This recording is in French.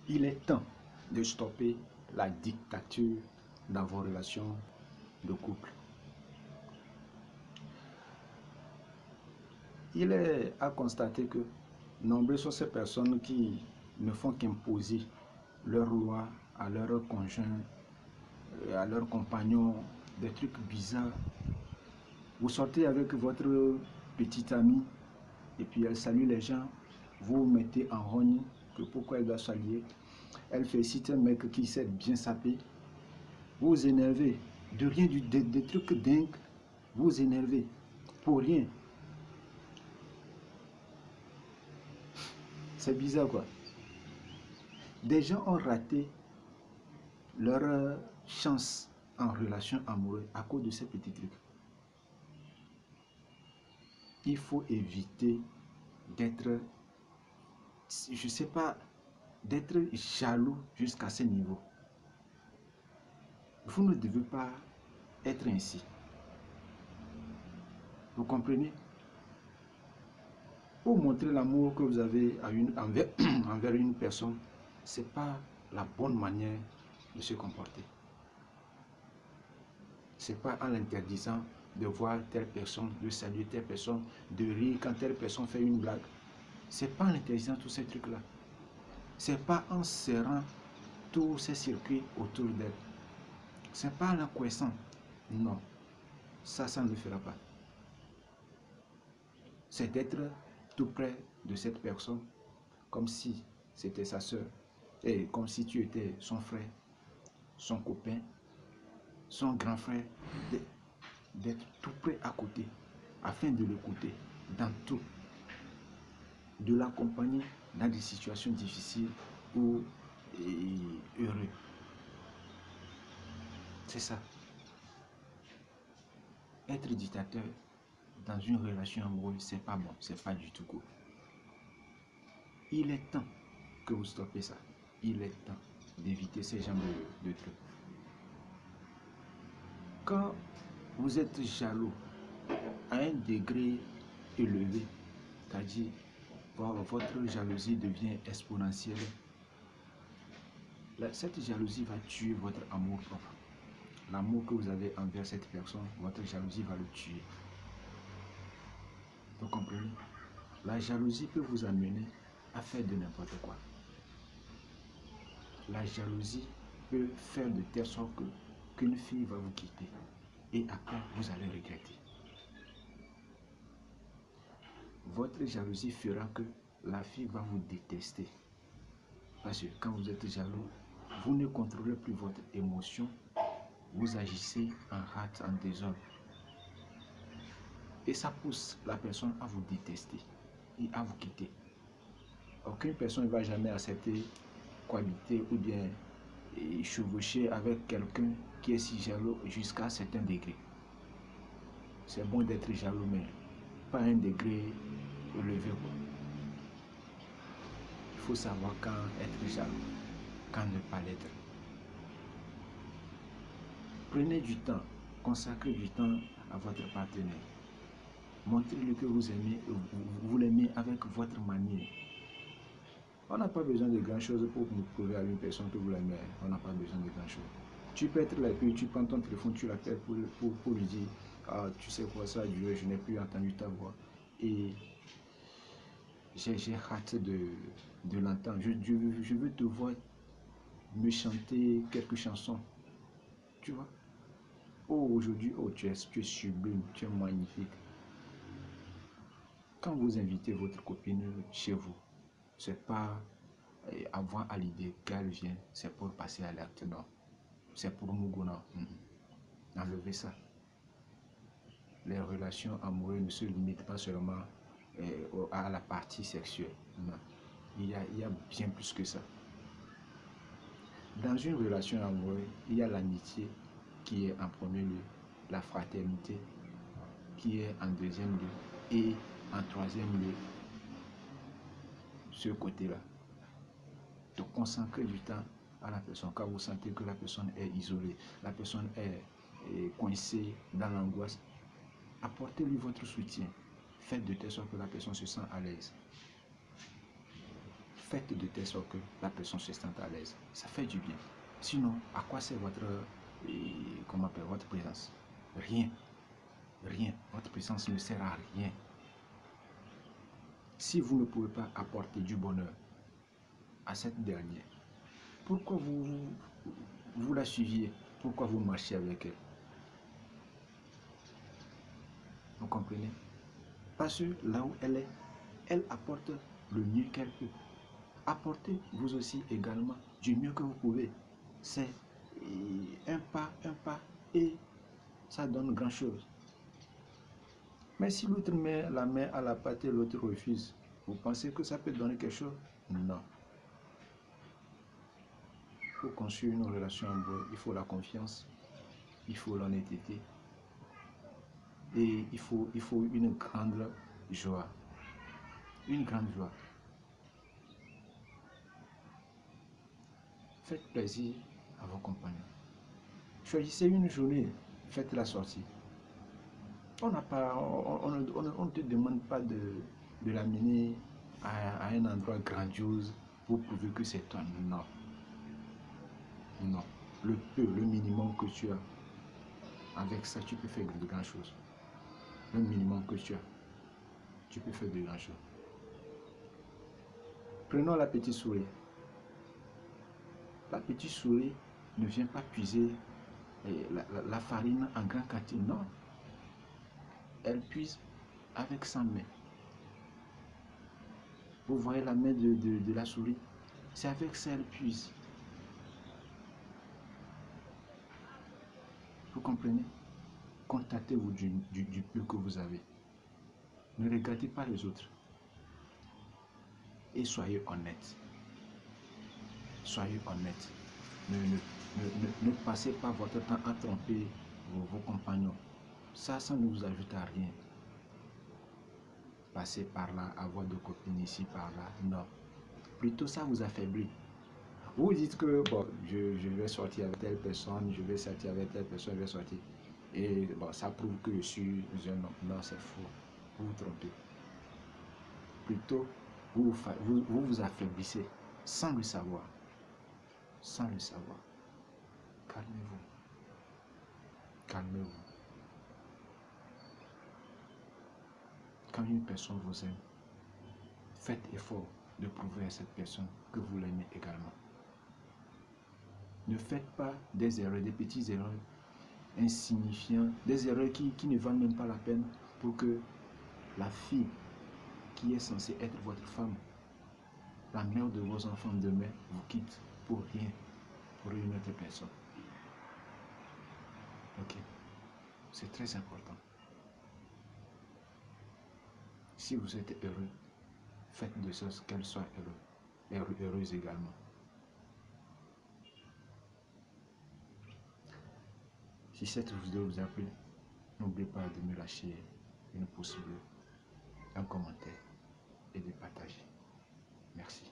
Il est temps de stopper la dictature dans vos relations de couple. Il est à constater que nombreuses sont ces personnes qui ne font qu'imposer leurs lois à leurs conjoints, à leurs compagnons, des trucs bizarres. Vous sortez avec votre petite amie et puis elle salue les gens, vous vous mettez en rogne que pourquoi elle doit saluer. Elle félicite un mec qui sait bien saper. Vous vous énervez de rien, des trucs dingues. Vous vous énervez pour rien. C'est bizarre quoi. Des gens ont raté leur chance en relation amoureuse à cause de ces petits trucs. Il faut éviter d'être, je sais pas, d'être jaloux jusqu'à ce niveau. Vous ne devez pas être ainsi. Vous comprenez? Pour montrer l'amour que vous avez envers une personne, ce n'est pas la bonne manière de se comporter. Ce n'est pas en l'interdisant de voir telle personne, de saluer telle personne, de rire quand telle personne fait une blague. Ce n'est pas en l'interdisant tous ces trucs-là. Ce n'est pas en serrant tous ces circuits autour d'elle. Ce n'est pas en la coiffant. Non. Ça ne le fera pas. C'est d'être tout près de cette personne comme si c'était sa soeur et comme si tu étais son frère, son copain, son grand frère, d'être tout près à côté afin de l'écouter dans tout, de l'accompagner dans des situations difficiles ou heureuses. C'est ça. Être dictateur dans une relation amoureuse, c'est pas bon, c'est pas du tout cool. Il est temps que vous stoppez ça. Il est temps d'éviter ces genres de trucs. Quand vous êtes jaloux à un degré élevé, c'est-à-dire votre jalousie devient exponentielle, cette jalousie va tuer votre amour propre. L'amour que vous avez envers cette personne, votre jalousie va le tuer. Vous comprenez? La jalousie peut vous amener à faire de n'importe quoi. La jalousie peut faire de telle sorte qu'une fille va vous quitter et après vous allez regretter. Votre jalousie fera que la fille va vous détester. Parce que quand vous êtes jaloux, vous ne contrôlez plus votre émotion, vous agissez en rate, en désordre. Et ça pousse la personne à vous détester et à vous quitter. Aucune personne ne va jamais accepter cohabiter ou bien chevaucher avec quelqu'un qui est si jaloux jusqu'à un certain degré. C'est bon d'être jaloux, mais pas à un degré élevé. Il faut savoir quand être jaloux, quand ne pas l'être. Prenez du temps, consacrez du temps à votre partenaire. Montrez-lui que vous aimez, vous l'aimez avec votre manière. On n'a pas besoin de grand chose pour nous prouver à une personne que vous l'aimez. On n'a pas besoin de grand chose. Tu peux être là, puis tu prends ton téléphone, tu l'appelles pour lui dire ah, tu sais quoi, ça a duré, je n'ai plus entendu ta voix. Et j'ai hâte de l'entendre. Je veux te voir me chanter quelques chansons. Tu vois? Oh, aujourd'hui, oh, tu es sublime, tu es magnifique. Quand vous invitez votre copine chez vous, c'est pas avoir à l'idée qu'elle vient, c'est pour passer à l'acte, non. C'est pour nous, non. Enlevez ça. Les relations amoureuses ne se limitent pas seulement à la partie sexuelle. Non. Il y a bien plus que ça. Dans une relation amoureuse, il y a l'amitié qui est en premier lieu, la fraternité qui est en deuxième lieu et en troisième lieu, ce côté-là. De consacrer du temps à la personne quand vous sentez que la personne est isolée, la personne est coincée dans l'angoisse. Apportez-lui votre soutien. Faites de telle sorte que la personne se sente à l'aise. faites de telle sorte que la personne se sente à l'aise. Ça fait du bien. Sinon, à quoi sert votre présence? Rien. Rien. Votre présence ne sert à rien. Si vous ne pouvez pas apporter du bonheur à cette dernière, pourquoi vous la suiviez? Pourquoi vous marchiez avec elle? Vous comprenez? Parce que là où elle est, elle apporte le mieux qu'elle peut. Apportez vous aussi également du mieux que vous pouvez. C'est un pas, et ça donne grand chose. Mais si l'autre met la main à la pâte et l'autre refuse, vous pensez que ça peut donner quelque chose? Non. Il faut construire une relation amoureuse, il faut la confiance, il faut l'honnêteté et il faut une grande joie. Une grande joie. Faites plaisir à vos compagnons. Choisissez une journée, faites la sortie. On ne te demande pas de l'amener à un endroit grandiose pour prouver que c'est toi. Non. Non. Le minimum que tu as, avec ça, tu peux faire de grandes choses. Le minimum que tu as, tu peux faire de grandes choses. Prenons la petite souris. La petite souris ne vient pas puiser la farine en grande quantité. Non. Elle puise avec sa main. Vous voyez la main de la souris? C'est avec ça qu'elle puise. Vous comprenez? Contactez-vous du peu que vous avez. Ne regardez pas les autres. Et soyez honnête. Soyez honnête. Ne passez pas votre temps à tromper vos compagnons. Ça ne vous ajoute à rien. Passer par là, avoir de copines ici, par là, non. Plutôt ça vous affaiblit. Vous dites que bon, je vais sortir avec telle personne, je vais sortir avec telle personne, je vais sortir. Et bon, ça prouve que je suis un homme. Non, c'est faux. Vous vous trompez. Plutôt, vous affaiblissez sans le savoir. Sans le savoir. Calmez-vous. Calmez-vous. Quand une personne vous aime, faites effort de prouver à cette personne que vous l'aimez également. Ne faites pas des erreurs, des petites erreurs insignifiantes, des erreurs qui ne valent même pas la peine pour que la fille qui est censée être votre femme, la mère de vos enfants demain, vous quitte pour rien, pour une autre personne. Ok, c'est très important. Si vous êtes heureux, faites de sorte qu'elle soit heureuse également. Si cette vidéo vous a plu, n'oubliez pas de me lâcher un pouce bleu, un commentaire et de partager. Merci.